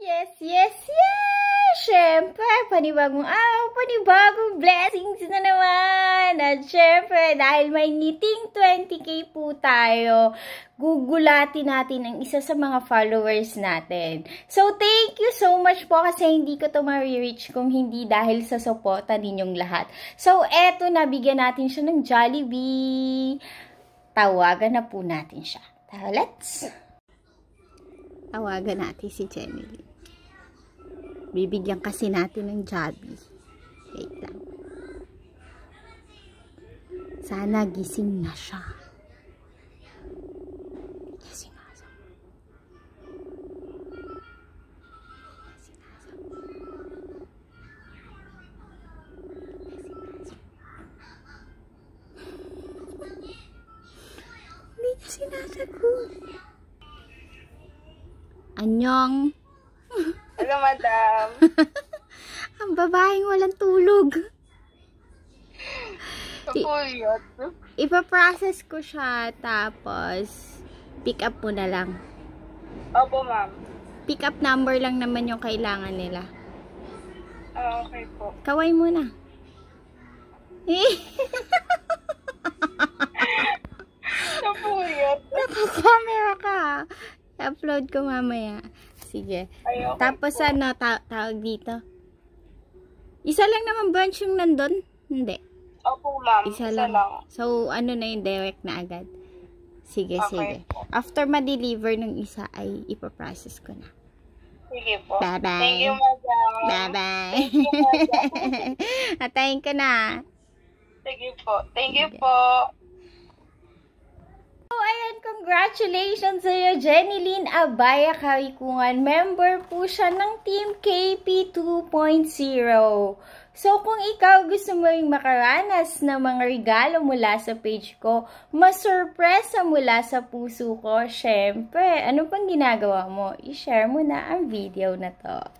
Yes, yes, yes! Siyempre, panibagong araw, panibagong blessings na naman! At siyempre, dahil may ngiting 20K po tayo, gugulatin natin ang isa sa mga followers natin. So, thank you so much po kasi hindi ko to ma-reach kung hindi dahil sa suporta ninyong lahat. So, eto, nabigyan natin siya ng Jollibee. Tawagan na po natin siya. Let's! Tawagan natin si Jenny Lynn. Bibigyan kasi natin ng Jollibee. Wait lang. Sana gising na siya. Gising na siya. Gising na siya. Hindi niya sinasagot. Anyong. Hello, madam. Ang babaeng walang tulog. Kapuyot. Ipaprocess ko siya, tapos pick up mo na lang. Opo, ma'am. Pick up number lang naman yung kailangan nila. Okay po. Kaway mo na. Kapuyot. Naka-camera ka. I-upload ko mamaya. Sige. Ay, okay Tapos po. ano, tawag dito? Isa lang naman branch yung nandun? Hindi. Opo, ma'am. Isa lang. So, ano na yung direct na agad? Sige, Okay sige. po. After ma-deliver ng isa, ay ipaprocess ko na. Sige po. Bye-bye. Thank you, madam. Bye-bye. Thank you, madam. Atayin ko na. Sige po. Thank you po. So, ayan, congratulations sa'yo, Jenny Lynn Abaya Karikungan. Member po siya ng Team KP 2.0. So, kung ikaw gusto mo yung makaranas ng mga regalo mula sa page ko, masurpresa mula sa puso ko, syempre, ano pang ginagawa mo? I-share mo na ang video na to.